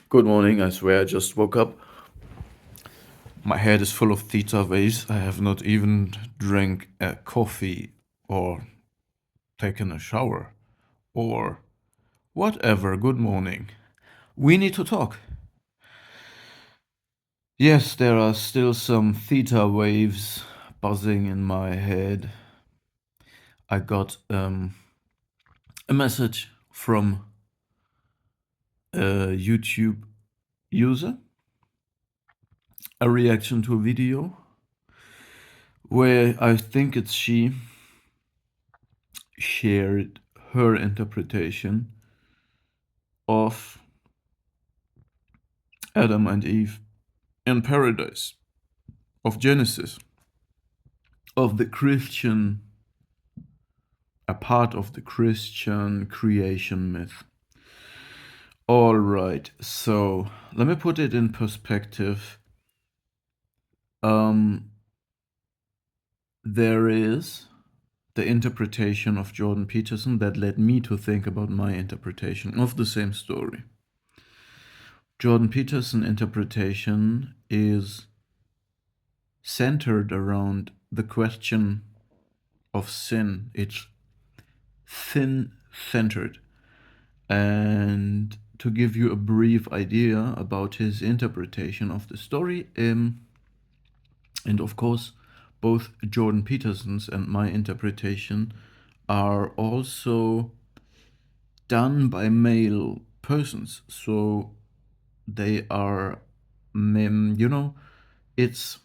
Good morning. I swear I just woke up. My head is full of theta waves. I have not even drank a coffee or taken a shower or whatever. Good morning. We need to talk. Yes, there are still some theta waves buzzing in my head. I got a message from a YouTube user, a reaction to a video where I think it's she shared her interpretation of Adam and Eve in paradise, of Genesis, of the Christian, a part of the Christian creation myth. All right, so let me put it in perspective. There is the interpretation of Jordan Peterson that led me to think about my interpretation of the same story. Jordan Peterson interpretation is centered around the question of sin. It's sin-centered. And to give you a brief idea about his interpretation of the story, and of course, both Jordan Peterson's and my interpretation are also done by male persons. So they are, it's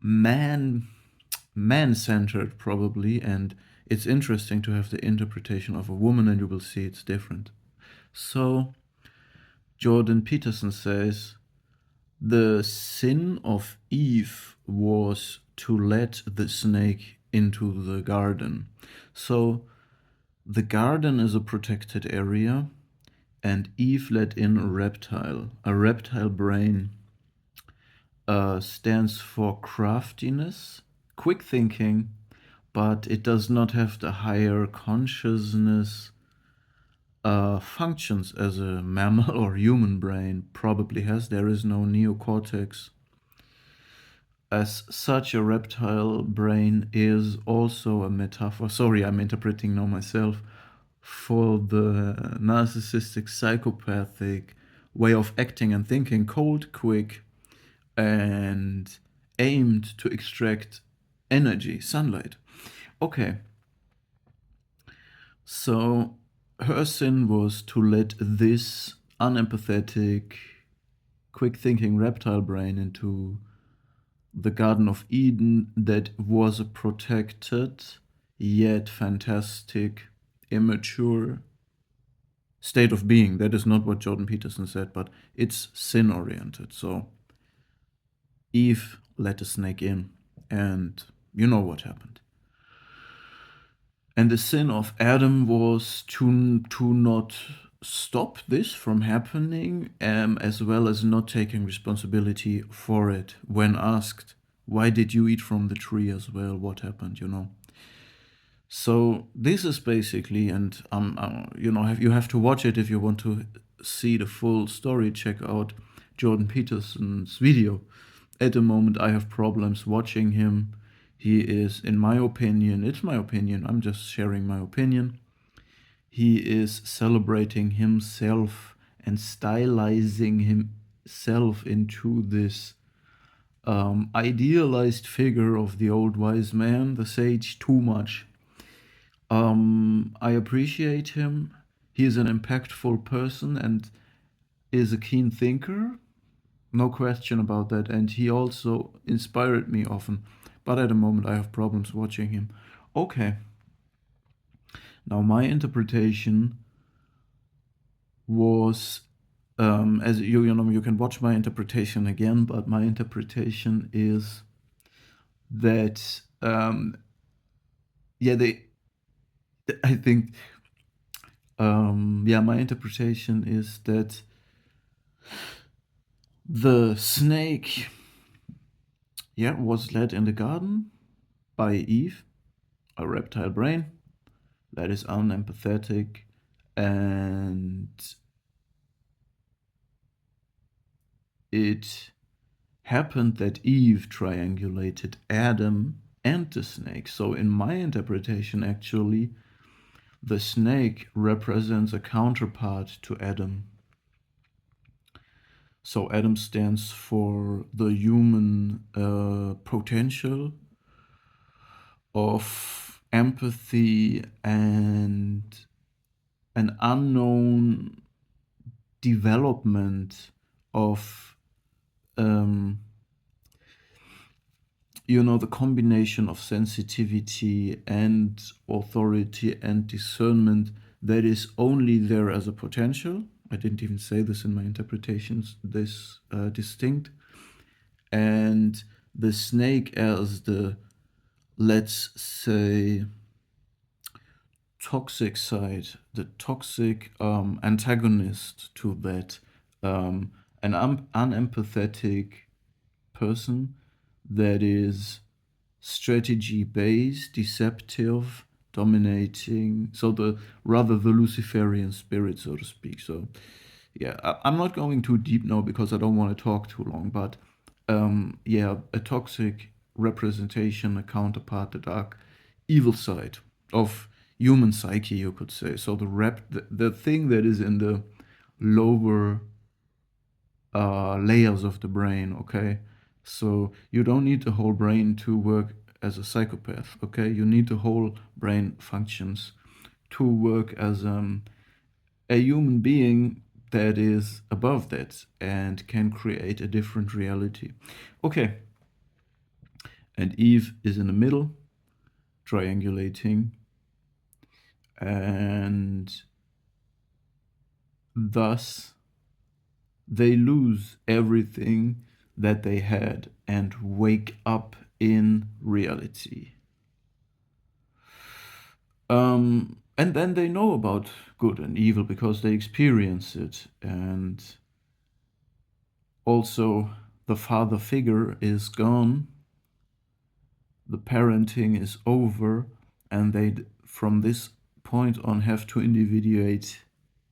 man-centered probably, and it's interesting to have the interpretation of a woman, and you will see it's different. So Jordan Peterson says the sin of Eve was to let the snake into the garden. So the garden is a protected area, and Eve let in a reptile. A reptile brain stands for craftiness, quick thinking, but it does not have the higher consciousness functions as a mammal or human brain probably has. There is no neocortex. As such, a reptile brain is also a metaphor. Sorry, I'm interpreting now myself. For the narcissistic, psychopathic way of acting and thinking, cold, quick, and aimed to extract energy, sunlight. Okay. So her sin was to let this unempathetic, quick-thinking reptile brain into the Garden of Eden that was a protected, yet fantastic, immature state of being. That is not what Jordan Peterson said, but it's sin-oriented. So Eve let a snake in, and you know what happened. And the sin of Adam was to not stop this from happening, as well as not taking responsibility for it when asked, why did you eat from the tree as well? What happened, So this is basically, and you have to watch it if you want to see the full story. Check out Jordan Peterson's video. At the moment, I have problems watching him. He is, in my opinion, it's my opinion, I'm just sharing my opinion. He is celebrating himself and stylizing himself into this idealized figure of the old wise man, the sage, too much. I appreciate him. He is an impactful person and is a keen thinker. No question about that. And he also inspired me often. But at the moment, I have problems watching him. Okay. Now, my interpretation was, as you can watch my interpretation again, but my interpretation is that, I think, my interpretation is that the snake, was led in the garden by Eve, a reptile brain that is unempathetic and it happened that Eve triangulated Adam and the snake. So in my interpretation, actually, the snake represents a counterpart to Adam. So Adam stands for the human potential of empathy and an unknown development of the combination of sensitivity and authority and discernment that is only there as a potential. I didn't even say this in my interpretations, this distinct. And the snake as the, let's say, toxic side, the toxic antagonist to that, an unempathetic person that is strategy-based, deceptive, dominating, so the Luciferian spirit, so to speak. So yeah, I'm not going too deep now because I don't want to talk too long, but a toxic representation, a counterpart, the dark evil side of human psyche, you could say. So the thing that is in the lower layers of the brain, okay? So you don't need the whole brain to work as a psychopath, okay? You need the whole brain functions to work as a human being that is above that and can create a different reality. Okay. And Eve is in the middle, triangulating, and thus they lose everything that they had and wake up in reality. And then they know about good and evil because they experience it. And also the father figure is gone, the parenting is over, and they from this point on have to individuate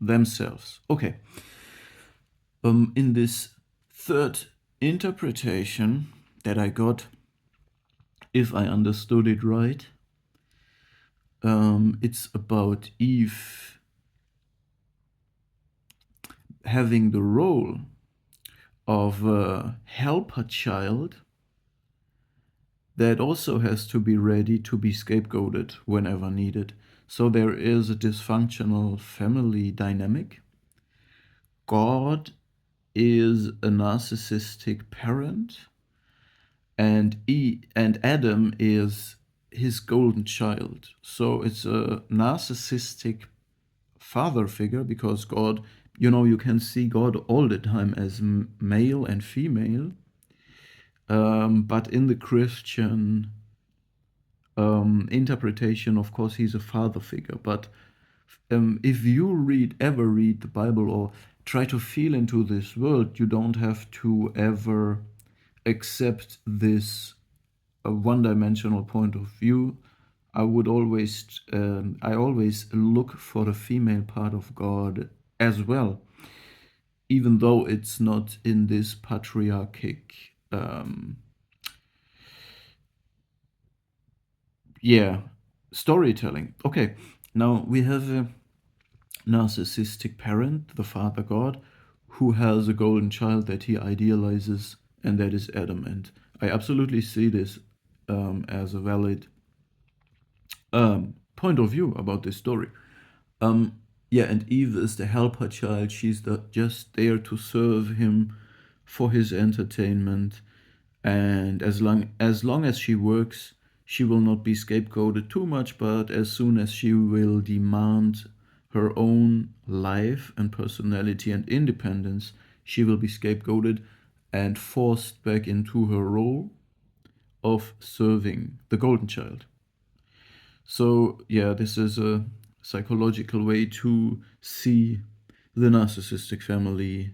themselves. Okay. In this third interpretation that I got, if I understood it right, it's about Eve having the role of a helper child that also has to be ready to be scapegoated whenever needed. So there is a dysfunctional family dynamic. God is a narcissistic parent, and Adam is his golden child. So it's a narcissistic father figure because God, you can see God all the time as male and female. But in the Christian interpretation, of course, he's a father figure. But if you ever read the Bible or try to feel into this world, you don't have to ever accept this one-dimensional point of view. I always look for the female part of God as well, even though it's not in this patriarchic storytelling. Okay, now we have a narcissistic parent, the father God, who has a golden child that he idealizes, and that is Adam. And I absolutely see this as a valid point of view about this story. And Eve is the helper child. She's just there to serve him for his entertainment. And as long as she works, she will not be scapegoated too much, but as soon as she will demand her own life and personality and independence, she will be scapegoated and forced back into her role of serving the golden child. So this is a psychological way to see the narcissistic family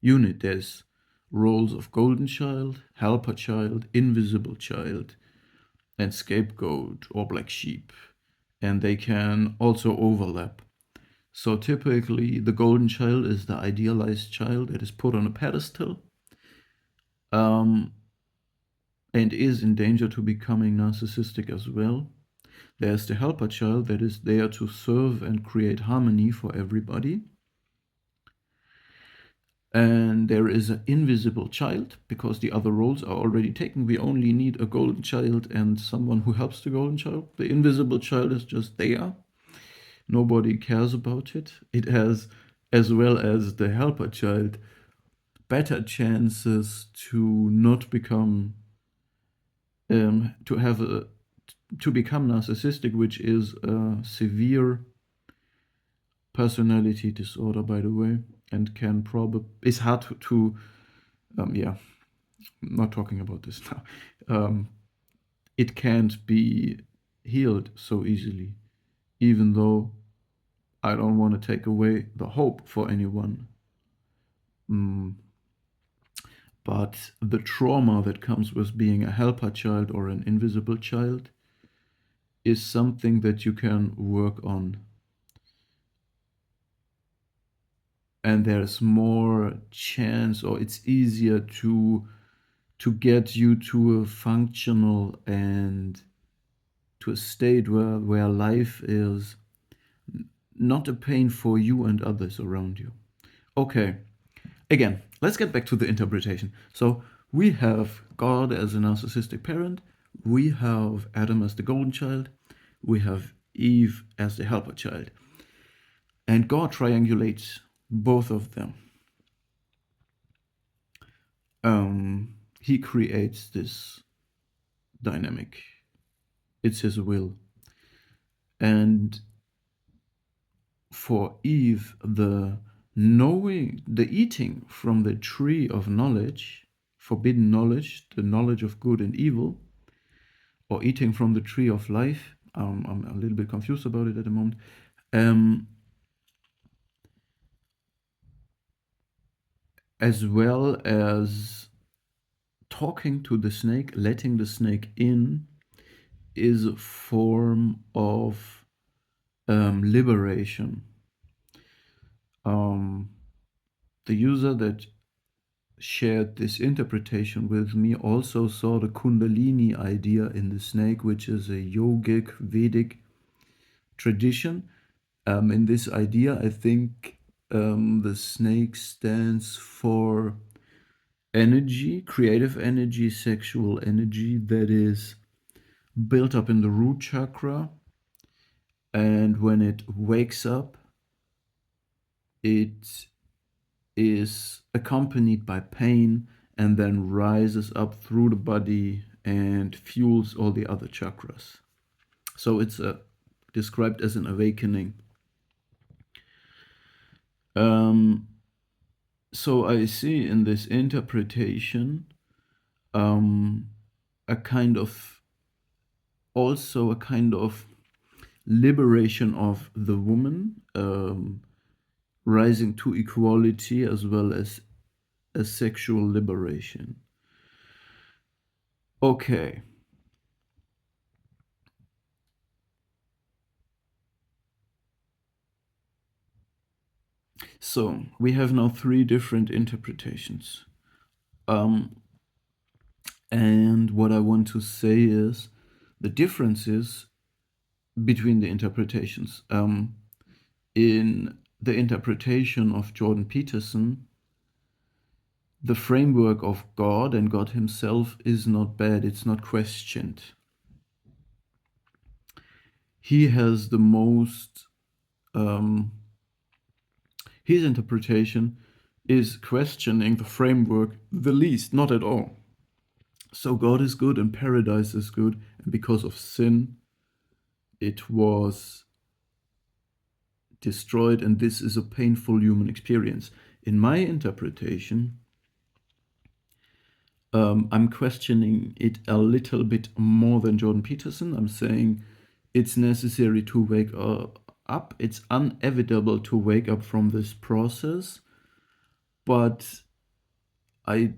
unit. There's roles of golden child, helper child, invisible child, and scapegoat or black sheep, and they can also overlap. So typically, the golden child is the idealized child that is put on a pedestal, um, and is in danger to becoming narcissistic as well. There's the helper child that is there to serve and create harmony for everybody. And there is an invisible child, because the other roles are already taken. We only need a golden child and someone who helps the golden child. The invisible child is just there. Nobody cares about it. It has, as well as the helper child, better chances to not become, to become narcissistic, which is a severe personality disorder, by the way, and can probably, it's hard to yeah, I'm not talking about this now. It can't be healed so easily, even though I don't want to take away the hope for anyone. But the trauma that comes with being a helper child or an invisible child is something that you can work on. And there's more chance, or it's easier to get you to a functional and to a state where life is not a pain for you and others around you. Okay, again, let's get back to the interpretation. So we have God as a narcissistic parent, we have Adam as the golden child, we have Eve as the helper child. And God triangulates both of them. He creates this dynamic. It's his will. And for Eve, the eating from the tree of knowledge, forbidden knowledge, the knowledge of good and evil, or eating from the tree of life, I'm a little bit confused about it at the moment, as well as talking to the snake, letting the snake in, is a form of liberation. The user that shared this interpretation with me also saw the Kundalini idea in the snake, which is a yogic Vedic tradition. In this idea, I think the snake stands for energy, creative energy, sexual energy that is built up in the root chakra. And when it wakes up, it is accompanied by pain and then rises up through the body and fuels all the other chakras. So it's described as an awakening. So I see in this interpretation a kind of liberation of the woman, rising to equality, as well as a sexual liberation. Okay. So we have now 3 different interpretations. And what I want to say is the differences between the interpretations. In the interpretation of Jordan Peterson, the framework of God and God himself is not bad, it's not questioned. He has the most, his interpretation is questioning the framework the least, not at all. So God is good and paradise is good, and because of sin, it was destroyed, and this is a painful human experience. In my interpretation, I'm questioning it a little bit more than Jordan Peterson. I'm saying it's necessary to wake up. It's inevitable to wake up from this process, but I'm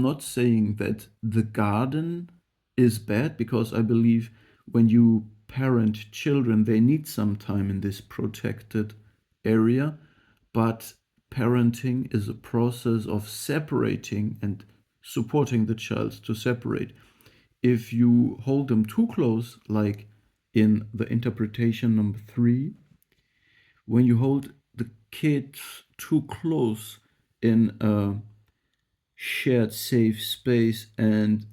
not saying that the garden is bad, because I believe when you parent children, they need some time in this protected area, but parenting is a process of separating and supporting the child to separate. If you hold them too close, like in the interpretation number 3, when you hold the kids too close in a shared safe space and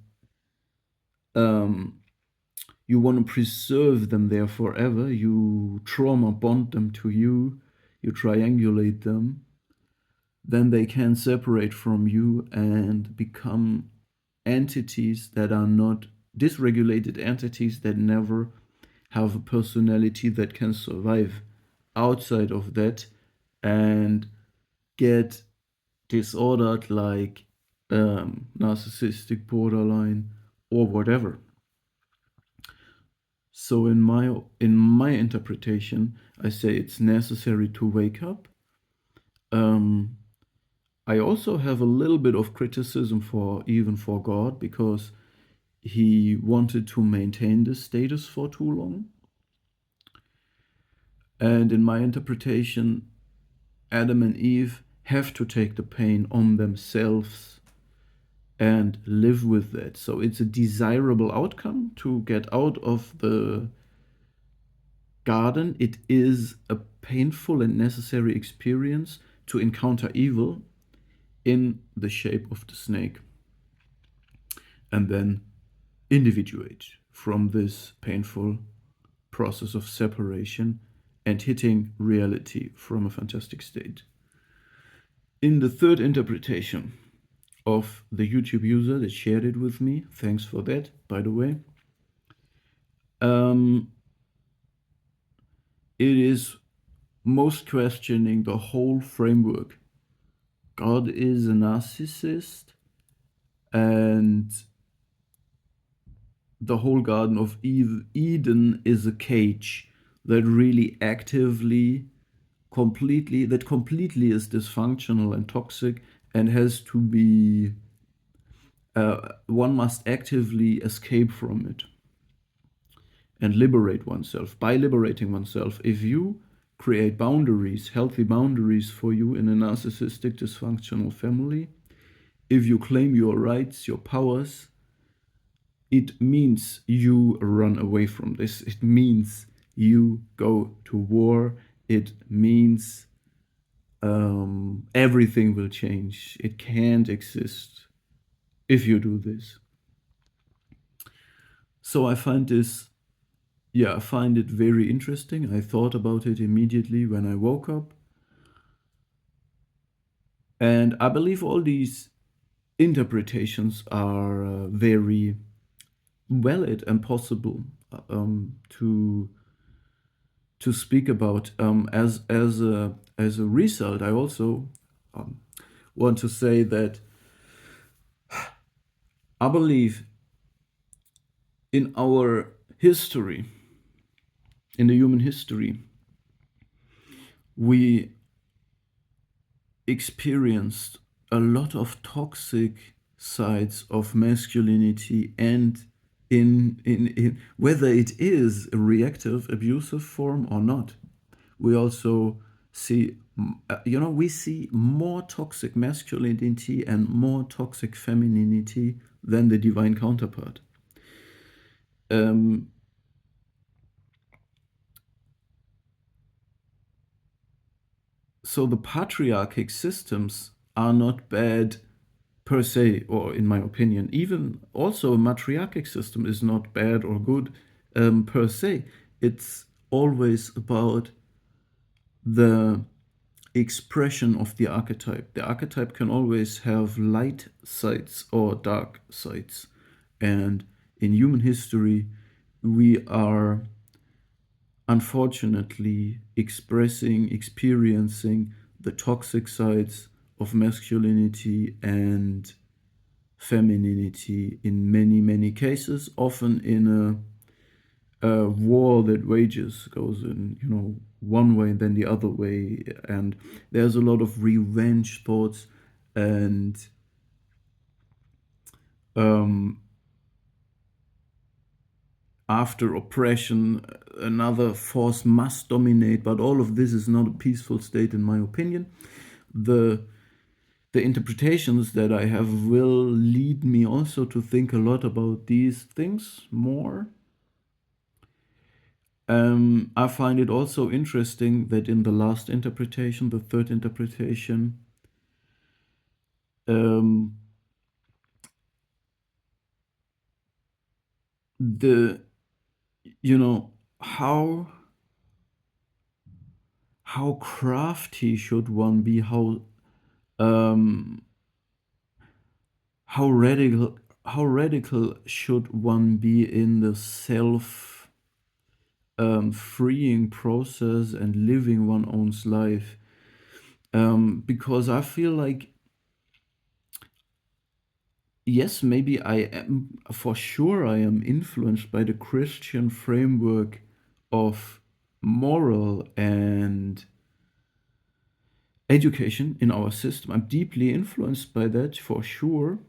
you want to preserve them there forever, you trauma bond them to you, you triangulate them, then they can separate from you and become entities that are not dysregulated entities that never have a personality that can survive outside of that and get disordered, like narcissistic, borderline, or whatever. So in my interpretation, I say it's necessary to wake up. I also have a little bit of criticism for God, because he wanted to maintain this status for too long. And in my interpretation, Adam and Eve have to take the pain on themselves and live with that. So it's a desirable outcome to get out of the garden. It is a painful and necessary experience to encounter evil in the shape of the snake and then individuate from this painful process of separation and hitting reality from a fantastic state. In the third interpretation of the YouTube user that shared it with me, thanks for that, by the way, it is most questioning the whole framework. God is a narcissist, and the whole Garden of Eden is a cage that really actively, completely is dysfunctional and toxic and has to be, one must actively escape from it and liberate oneself. By liberating oneself, if you create boundaries, healthy boundaries for you in a narcissistic, dysfunctional family, if you claim your rights, your powers, it means you run away from this. It means you go to war. It means everything will change. It can't exist if you do this. So I find it very interesting. I thought about it immediately when I woke up. And I believe all these interpretations are very valid and possible to speak about. As a result, I also want to say that I believe in our history, in the human history, we experienced a lot of toxic sides of masculinity, and in whether it is a reactive, abusive form or not, we also see, we see more toxic masculinity and more toxic femininity than the divine counterpart. So the patriarchic systems are not bad per se, or in my opinion. Even also a matriarchic system is not bad or good per se. It's always about the expression of the archetype. The archetype can always have light sides or dark sides. And in human history, we are unfortunately experiencing the toxic sides of masculinity and femininity in many, many cases, often in a war that goes in, one way and then the other way. And there's a lot of revenge thoughts and after oppression, another force must dominate, but all of this is not a peaceful state in my opinion. The interpretations that I have will lead me also to think a lot about these things more. I find it also interesting that in the last interpretation, the third interpretation, the you know how crafty should one be, how radical should one be in the self freeing process and living one's own life, because I feel like, yes, maybe I am, for sure I am influenced by the Christian framework of moral and education in our system. I'm deeply influenced by that, for sure.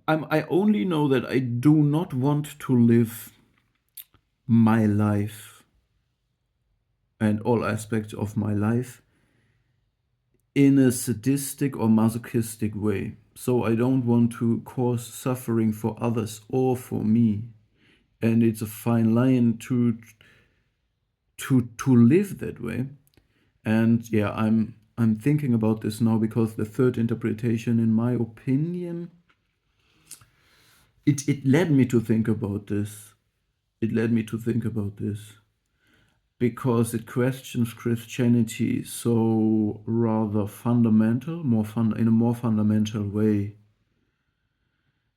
I only know that I do not want to live my life and all aspects of my life in a sadistic or masochistic way. So I don't want to cause suffering for others or for me. And it's a fine line to live that way. And yeah, I'm thinking about this now because the third interpretation, in my opinion, it led me to think about this. It led me to think about this because it questions Christianity so rather fundamental, in a more fundamental way.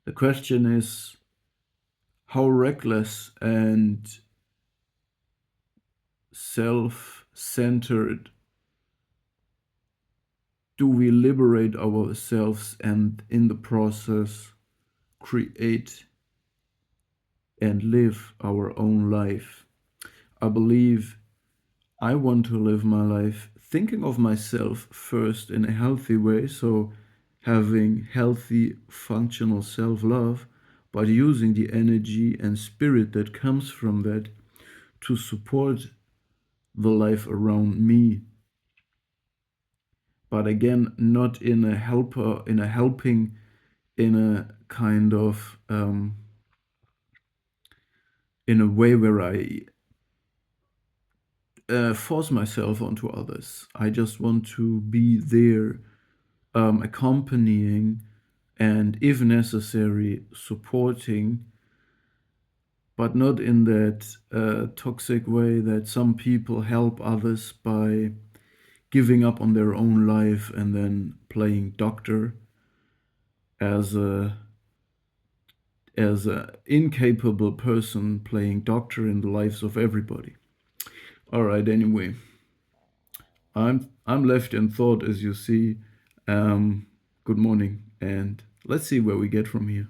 The question is, how reckless and self-centered do we liberate ourselves and in the process create and live our own life? I believe I want to live my life thinking of myself first in a healthy way, so having healthy, functional self-love, but using the energy and spirit that comes from that to support the life around me. But again, not in a helping, in a kind of in a way where I force myself onto others. I just want to be there, accompanying and, if necessary, supporting, but not in that toxic way that some people help others by giving up on their own life and then playing doctor as a incapable person playing doctor in the lives of everybody. All right, anyway, I'm left in thought, as you see. Good morning, and let's see where we get from here.